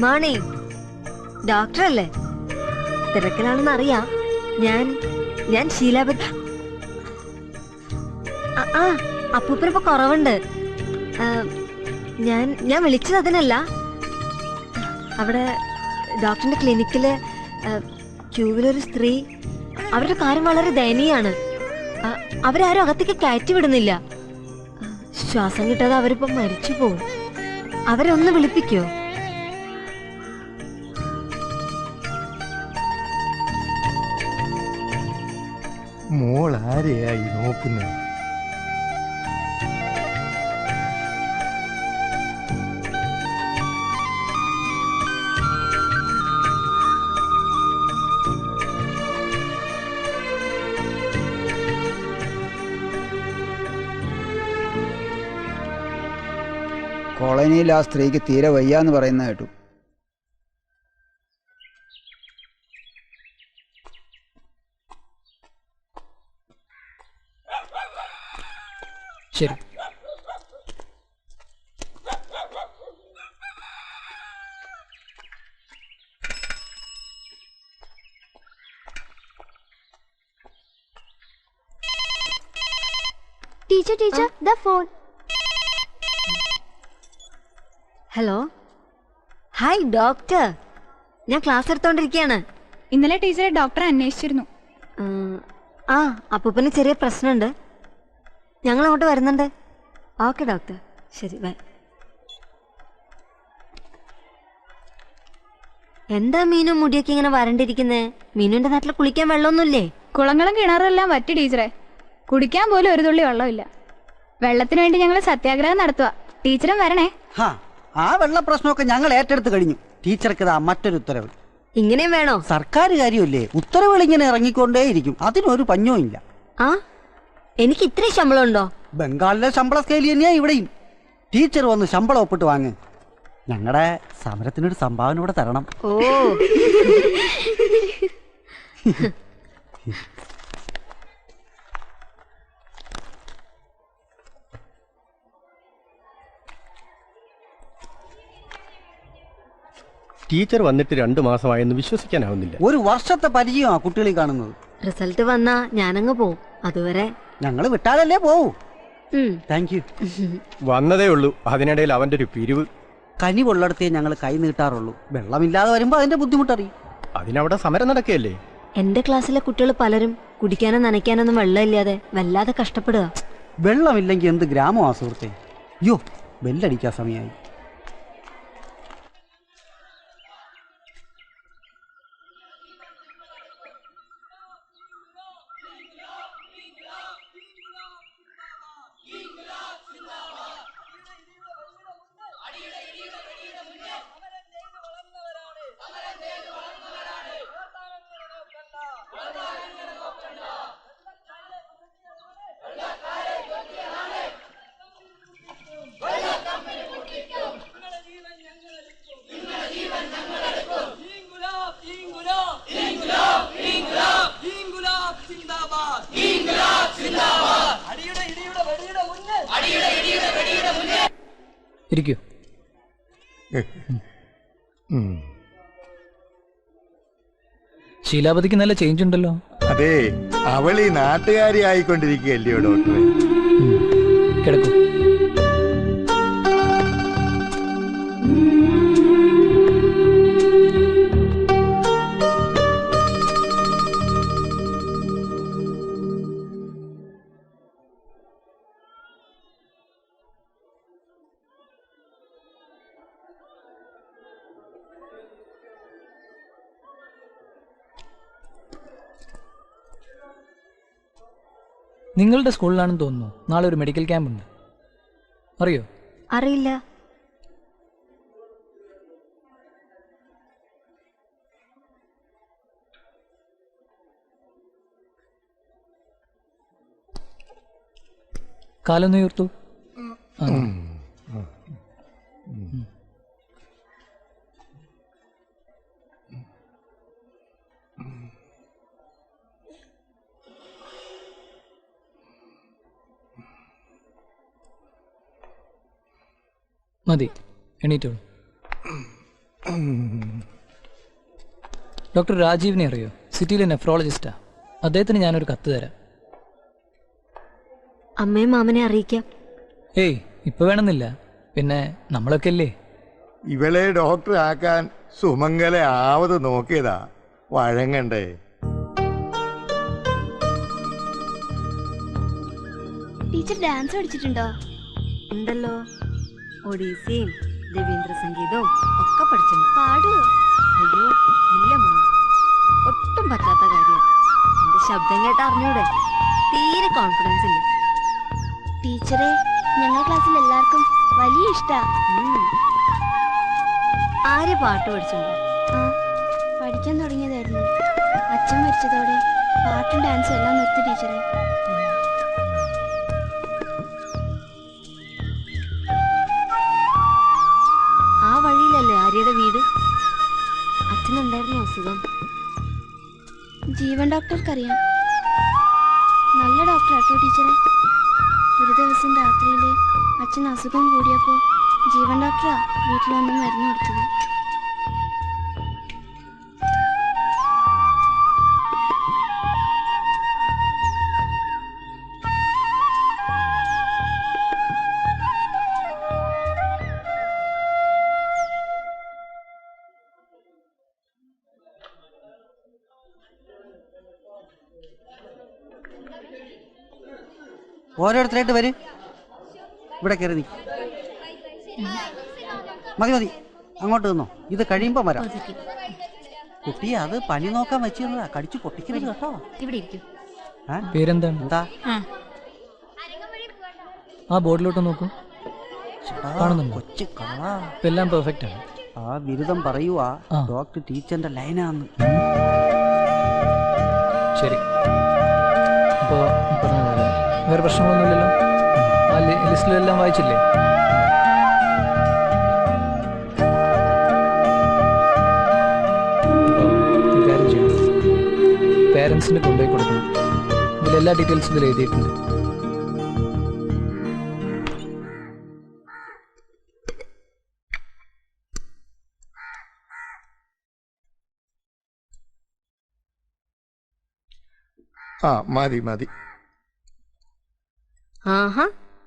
മാണി ഡോക്ടറല്ലേ? തിരക്കിലാണെന്ന് അറിയാം. ഞാൻ ശീലാപതി. അപ്പൂപ്പനിപ്പോ കുറവുണ്ട്. ഞാൻ വിളിച്ചത് അതിനല്ല. അവിടെ ഡോക്ടറിന്റെ ക്ലിനിക്കില് ക്യൂവിലൊരു സ്ത്രീ, അവരുടെ കാര്യം വളരെ ദയനീയാണ്. അവരാരും അകത്തേക്ക് കയറ്റി വിടുന്നില്ല. ശ്വാസം കിട്ടാതെ അവരിപ്പോ മരിച്ചു പോവും. അവരൊന്ന് വിളിപ്പിക്കോ? മോൾ ആരെയായി നോക്കുന്നത്? കോളനിയിൽ ആ സ്ത്രീക്ക് തീരെ വയ്യാന്ന് പറയുന്ന കേട്ടു. ശരി. Teacher the phone. Hello, hi doctor. ഞാൻ ക്ലാസ് എടുത്തോണ്ടിരിക്കുകയാണ്. ഇന്നലെ ടീച്ചറെ ഡോക്ടറെ അന്വേഷിച്ചിരുന്നു. അപ്പൂപ്പന് ചെറിയ പ്രശ്നമുണ്ട്. ഞങ്ങൾ അങ്ങോട്ട് വരുന്നുണ്ട്. ഓക്കെ ഡോക്ടർ, ശരി, ബൈ. എന്താ മീനു മുടിയൊക്കെ ഇങ്ങനെ വരണ്ടിരിക്കുന്നേ? മീനുവിന്റെ നാട്ടിൽ കുളിക്കാൻ വെള്ളമൊന്നുമില്ലേ? കുളങ്ങളും കിണറെല്ലാം വറ്റി ടീച്ചറെ. കുടിക്കാൻ പോലും ഒരു തുള്ളി വെള്ളമില്ല. വെള്ളത്തിന് വേണ്ടി ഞങ്ങൾ സത്യാഗ്രഹം നടത്തുക. ടീച്ചറും വരണേ. ആ വെള്ള പ്രശ്നമൊക്കെ ഞങ്ങൾ ഏറ്റെടുത്ത് കഴിഞ്ഞു. ടീച്ചർക്ക് ഇതാ മറ്റൊരു ഉത്തരവ്. ഇങ്ങനെയും വേണോ? സർക്കാർ കാര്യമല്ലേ, ഉത്തരവുകൾ ഇങ്ങനെ ഇറങ്ങിക്കൊണ്ടേയിരിക്കും. അതിനൊരു പഞ്ഞവും ഇല്ല. എനിക്ക് ഇത്രയും ശമ്പളം ഉണ്ടോ? ബംഗാളിലെ ശമ്പള സ്കെയിൽ തന്നെയാ ഇവിടെയും. ടീച്ചർ വന്ന് ശമ്പളം ഒപ്പിട്ട് വാങ്ങ്. ഞങ്ങളുടെ സമരത്തിനൊരു സംഭാവന ഇവിടെ തരണം. ഓ ടീച്ചർ വന്നിട്ട് 2 മാസമായെന്ന് വിശ്വസിക്കാനാവുന്നില്ല. ഒരു വർഷത്തെ പരിചയമാണ് കുട്ടികളിൽ കാണുന്നത്. റിസൾട്ട് വന്നാ ഞാനങ്ങ് പോവും. അതുവരെ ഞങ്ങൾ വിട്ടാലല്ലേ പോവൂ. Thank you. വന്നതേ ഉള്ളൂ, അതിനിടയിൽ അവന്റെ ഒരു പിരിവ്. കനി കൊള്ളടത്തേ ഞങ്ങൾ കൈ നീട്ടാറുള്ളൂ. വെള്ളമില്ലാതെ വരുമ്പോ അതിന്റെ ബുദ്ധിമുട്ടറിയും. അതിനവിടെ സമരം നടക്കുകയല്ലേ? എന്റെ ക്ലാസ്സിലെ കുട്ടികൾ പലരും കുടിക്കാനോ നനയ്ക്കാനൊന്നും വെള്ളമില്ലാതെ വല്ലാതെ കഷ്ടപ്പെടുക. വെള്ളമില്ലെങ്കിൽ എന്ത് ഗ്രാമമാ സുഹൃത്തെ. അയ്യോ, ബെല്ലടിക്കാൻ സമയമായി. ഇരിക്കൂ. ശീലാപതിക്ക് നല്ല ചേഞ്ച് ഉണ്ടല്ലോ. അതെ, അവൾ ഈ നാട്ടുകാരി ആയിക്കൊണ്ടിരിക്കുകയല്ലയോ ഡോക്ടറെ? കിടക്കൂ. നിങ്ങളുടെ സ്കൂളിലാണെന്ന് തോന്നുന്നു നാളെ ഒരു മെഡിക്കൽ ക്യാമ്പ് ഉണ്ട്. അറിയോ? അറിയില്ല. കാലൊന്ന് ഉയർത്തു. മതി, എണീറ്റോളൂ. ഡോക്ടർ രാജീവിനെ അറിയോ? സിറ്റിയിലെ നെഫ്രോളജിസ്റ്റാ. അദ്ദേഹത്തിന് ഞാനൊരു കത്ത് തരാം. അമ്മയും മാമനെ അറിയിക്കാം. ഏയ് ഇപ്പൊ വേണമെന്നില്ല, പിന്നെ നമ്മളൊക്കെ അല്ലേ. ഇവളെ ഡോക്ടർ ആക്കാൻ സുമംഗലെ ആവത് നോക്കിയതാ, വഴങ്ങണ്ടേ. ടീച്ചർ ഡാൻസ് പഠിച്ചിട്ടുണ്ടോ? ഉണ്ടല്ലോ, ഒഡീസിയും രവീന്ദ്ര സംഗീതവും ഒക്കെ പഠിച്ചിട്ടുണ്ട്. പാടുവോ? അയ്യോ ഇല്ല മോളെ, ഒട്ടും പറ്റാത്ത കാര്യം. എന്റെ ശബ്ദം കേട്ട് അറിഞ്ഞൂടെ, തീരെ കോൺഫിഡൻസ് ഇല്ല. ടീച്ചറെ, ഞങ്ങളുടെ ക്ലാസ്സിൽ എല്ലാവർക്കും വലിയ ഇഷ്ടാ. ആര് പാട്ട് പഠിച്ചിട്ടുണ്ടോ? ആ, പഠിക്കാൻ തുടങ്ങിയതായിരുന്നു. അച്ഛൻ മരിച്ചതോടെ പാട്ടും ഡാൻസും എല്ലാം നിർത്തി ടീച്ചറെ. ആ വഴിയിലല്ലേ ആര്യയുടെ വീട്? അച്ഛനുണ്ടായിരുന്നു അസുഖം. ജീവൻ ഡോക്ടർക്കറിയാം. നല്ല ഡോക്ടറാട്ടോ ടീച്ചറെ. ഒരു ദിവസം രാത്രിയിൽ അച്ഛൻ അസുഖം കൂടിയപ്പോൾ ജീവൻ ഡോക്ടറാ വീട്ടിൽ വന്ന് മരുന്ന് കൊടുത്തത്. ഓരോരുത്തരായിട്ട് വരും. ഇവിടെ കയറി നീ. മതി മതി, അങ്ങോട്ട് നിന്നോ. ഇത് കഴിയുമ്പോൾ വരാം. കുട്ടി, അത് പനി നോക്കാൻ വെച്ചിരുന്നതാ, കടിച്ചു പൊട്ടിക്കരുത് കേട്ടോ. ഇവിടെ ഇരിക്കും. പേരെന്താണ്? എന്താ? ആ ബോർഡിലോട്ട് നോക്കൂ. കാണുന്നുണ്ടോ? കൊച്ചു കളാ. ഇപ്പൊ എല്ലാം പെർഫെക്റ്റ് ആണ്. ആ ബിരുദം പറയുവാ ആ. ഡോക്ടർ ടീച്ചറിന്റെ ലൈനാന്ന്. ശരി, അപ്പോൾ പറഞ്ഞ വേറെ പ്രശ്നങ്ങളൊന്നുമില്ലല്ലോ? ആ ലിസ്റ്റിലെല്ലാം വായിച്ചില്ലേ? കാര്യം ചെയ്യണം, പേരൻസിന് കൊണ്ടുപോയി കൊടുക്കണം. ഇതിലെല്ലാ ഡീറ്റെയിൽസും ഇതിൽ എഴുതിയിട്ടുണ്ട്. ആ മതി മതി. ആഹാ,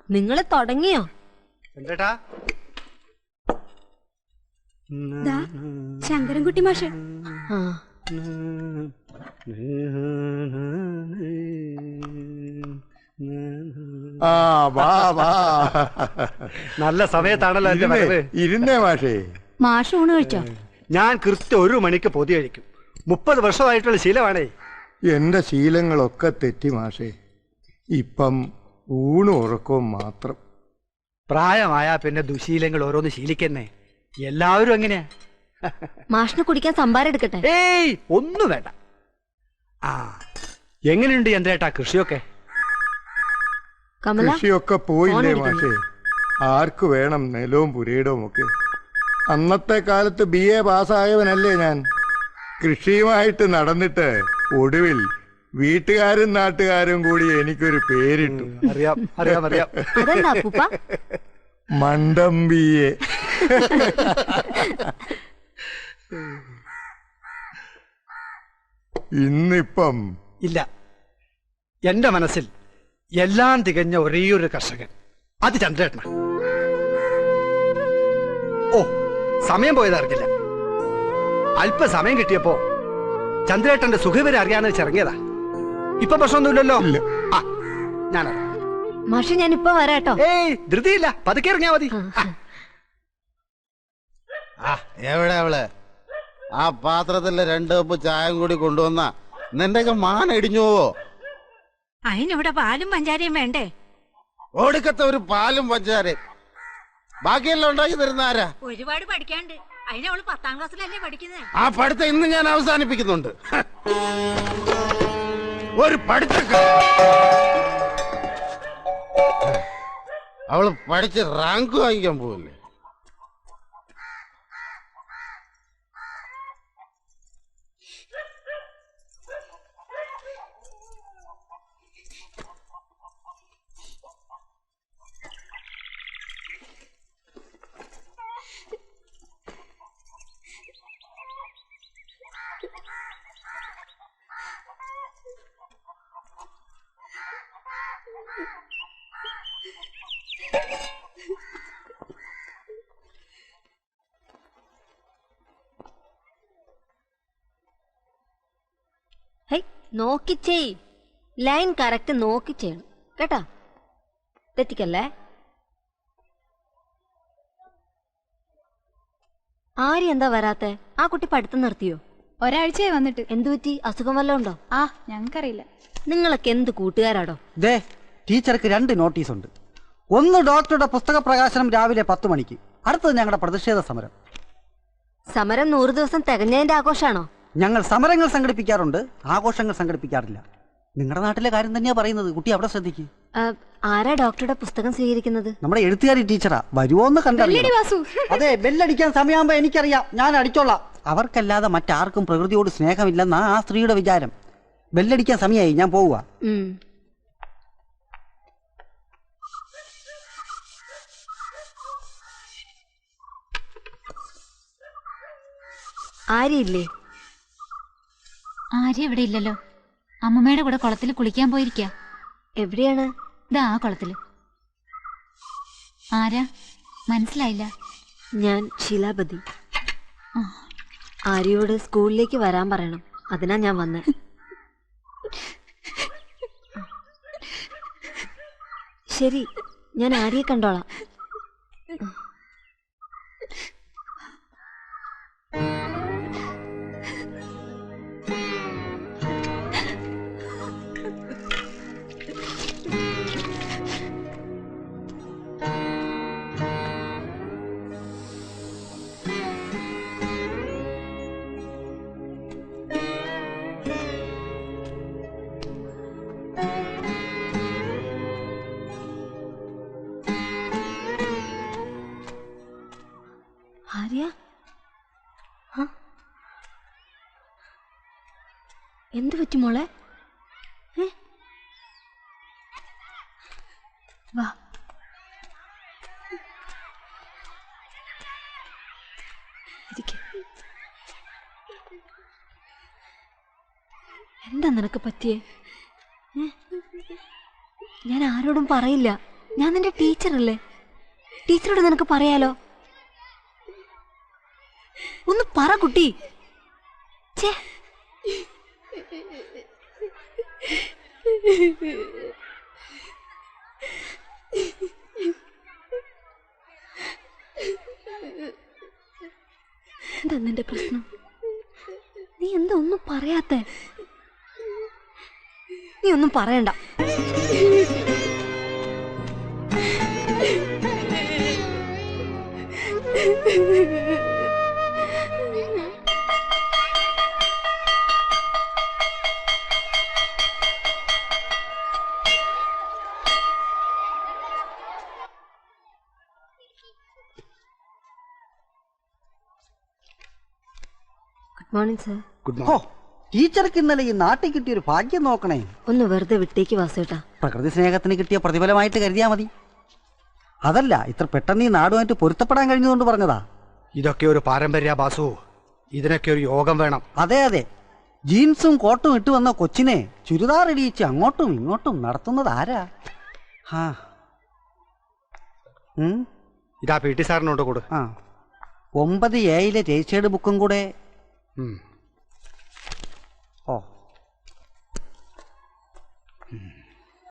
നിങ്ങള് തുടങ്ങിയോ? ശങ്കരൻകുട്ടി മാഷ്. ആ, ആ വാ വാ. നല്ല സമയത്താണല്ലോ എന്റെ ഇരുന്നേ, വരവ്. ഇരുന്നേ മാഷേ. മാഷ് ഊണ് കഴിച്ചോ? ഞാൻ കൃത്യം 1 മണിക്ക് പൊതി കഴിക്കും. 30 വർഷമായിട്ടുള്ള ശീലമാണേ. എന്റെ ശീലങ്ങളൊക്കെ തെറ്റി മാഷേ. ഇപ്പം ഊണും ഉറക്കവും മാത്രം. പ്രായമായ പിന്നെ ദുശീലങ്ങൾ ഓരോന്ന് ശീലിക്കുന്നേ. എല്ലാവരും എങ്ങനെയാ? മാഷിന് കുടിക്കാൻ സംഭാരം എടുക്കട്ടെ? ഏയ് ഒന്നും വേണ്ട. ആ, എങ്ങനെയുണ്ട് ചന്ദ്രേട്ടാ കൃഷിയൊക്കെ? കമല, കൃഷിയൊക്കെ പോയില്ലേ ഫോൺ മാഷേ? ആർക്ക് വേണം നിലവും പുരയിടവും ഒക്കെ? അന്നത്തെ കാലത്ത് BA പാസ്സായവനല്ലേ ഞാൻ. കൃഷിയുമായിട്ട് നടന്നിട്ട് ഒടുവിൽ വീട്ടുകാരും നാട്ടുകാരും കൂടി എനിക്കൊരു പേരിട്ടു. അറിയാം അറിയാം അറിയാം. അതെന്താ അപ്പൂപ്പ? മണ്ടം BA. ഇന്നിപ്പം ഇല്ല, എന്റെ മനസ്സിൽ എല്ലാം തികഞ്ഞ ഒരേയൊരു കർഷകൻ, അത് ചന്ദ്രേട്ടനാ. ഓ, സമയം പോയത് അറിഞ്ഞില്ല. അല്പസമയം കിട്ടിയപ്പോ ചന്ദ്രേട്ടന്റെ സുഖവിവരം അറിയാന്ന് വെച്ചിറങ്ങിയതാ. ഇപ്പൊ പ്രശ്നമൊന്നുമില്ലല്ലോ? ഇല്ല. ആ, ഞാനറിയാം. മാഷ്, ഞാൻ ഇപ്പൊ വരാട്ടോ. ഏയ് ധൃതിയില്ല, പതുക്കെ ഇറങ്ങിയാ മതി. ആ, എവിടെ അവള്? ആ പാത്രത്തിലെ 2 കപ്പ് ചായം കൂടി കൊണ്ടുവന്ന നിന്റെയൊക്കെ മാൻ ഇടിഞ്ഞു പോവോ? അതിനിവിടെ പാലും പഞ്ചാരയും വേണ്ടേ? ഒടുക്കത്തെ ഒരു പാലും പഞ്ചാരയും. ബാക്കിയെല്ലാം ഉണ്ടാക്കി തരുന്ന ആരാ? ഒരുപാട് പഠിക്കാണ്ട്. അതിനവള് 10ാം ക്ലാസ്സിലല്ലേ പഠിക്കുന്നത്. ആ പഠിത്തം ഇന്ന് ഞാൻ അവസാനിപ്പിക്കുന്നുണ്ട്. ഒരു പഠിത്തക്കാ അവള് പഠിച്ച് റാങ്ക് വാങ്ങിക്കാൻ പോവില്ലേ? നോക്കി ചെയ്. ലൈൻ കറക്റ്റ് നോക്കി ചെയ്യണം കേട്ടാ, തെറ്റിക്കല്ലേ. ആരി എന്താ വരാത്തെ? ആ കുട്ടി പഠിത്തം നിർത്തിയോ? ഒരാഴ്ചയായി വന്നിട്ട്. എന്തു പറ്റി? അസുഖം വല്ലതും ഉണ്ടോ? ആ ഞങ്ങൾക്കറിയില്ല. നിങ്ങളൊക്കെ എന്ത് കൂട്ടുകാരാടോ? ദേ ടീച്ചർക്ക് 2 നോട്ടീസ് ഉണ്ട്. ഒന്ന് ഡോക്ടറുടെ പുസ്തക പ്രകാശനം രാവിലെ 10 മണിക്ക്, അടുത്തത് ഞങ്ങളുടെ പ്രതിഷേധ സമരം. സമരം 100 ദിവസം തികഞ്ഞതിന്റെ ആഘോഷാണോ? ഞങ്ങൾ സമരങ്ങൾ സംഘടിപ്പിക്കാറുണ്ട്, ആഘോഷങ്ങൾ സംഘടിപ്പിക്കാറില്ല. നിങ്ങളുടെ നാട്ടിലെ കാര്യം തന്നെയാ പറയുന്നത്. കുട്ടി അവിടെ ശ്രദ്ധിക്ക്. ആരാ ഡോക്ടറുടെ പുസ്തകം സ്വീകരിക്കുന്നത്? നമ്മുടെ എഴുത്തുകാരി ടീച്ചറാ. വരുമോന്ന് കണ്ടറിയാം. അതെ, ബെല്ലടിക്കാൻ സമയമാകുമ്പോ എനിക്കറിയാം, ഞാൻ അടിച്ചോളാം. അവർക്കല്ലാതെ മറ്റാർക്കും പ്രകൃതിയോട് സ്നേഹമില്ലെന്നാ ആ സ്ത്രീയുടെ വിചാരം. ബെല്ലടിക്കാൻ സമയമായി, ഞാൻ പോവുക. ആരിയില്ലേ? ആര്യ ഇവിടെ ഇല്ലല്ലോ. അമ്മമ്മയുടെ കൂടെ കുളത്തിൽ കുളിക്കാൻ പോയിരിക്ക. എവിടെയാണ്? ഇതാ ആ കുളത്തില്. ആരാ? മനസ്സിലായില്ല. ഞാൻ ശീലാപതി. ആര്യയോട് സ്കൂളിലേക്ക് വരാൻ പറയണം, അതിനാ ഞാൻ വന്നേ. ശരി, ഞാൻ ആര്യയെ കണ്ടോളാം. ആര്യ, എന്തു പറ്റി മോളെ? വാ. എന്താ നിനക്ക് പറ്റിയേ? ഞാൻ ആരോടും പറയില്ല. ഞാൻ നിന്റെ ടീച്ചറല്ലേ. ടീച്ചറോട് നിനക്ക് പറയാലോ. ഒന്ന് പറ കുട്ടി. ഛേ, എന്താ നിന്റെ പ്രശ്നം? നീ എന്താ ഒന്നും പറയാത്തെ? നീ ഒന്നും പറയണ്ട. Good morning sir. ഗുഡ് ഓ, മോർണിംഗ്. ടീച്ചർക്ക് ഇന്നലെ ഈ നാട്ടിൽ കിട്ടിയൊരു ഭാഗ്യം നോക്കണേ. ഒന്ന് വെറുതെ വിട്ടേക്ക് വാസുവേട്ടാ. പ്രകൃതി സ്നേഹത്തിന് കിട്ടിയ പ്രതിഫലമായിട്ട് കരുതിയാ മതി. അതല്ല, ഇത്ര പെട്ടെന്ന് ഈ നാടുമായിട്ട് പൊരുത്തപ്പെടാൻ കഴിഞ്ഞതുകൊണ്ട് പറഞ്ഞതാ. ഇതൊക്കെ ഒരു പാരമ്പര്യ ബാസു. ഇതിനൊക്കെ ഒരു യോഗം വേണം. അതെ അതെ, ജീൻസും കോട്ടും ഇട്ട് വന്ന കൊച്ചിനെ ചുരിദാർ ഇടിയിച്ച് അങ്ങോട്ടും ഇങ്ങോട്ടും നടത്തുന്നത് ആരാ? ഇതാ PT സാറിനോട് കൊടു. 9A രജിസ്റ്റേർഡ് ബുക്കും കൂടെ.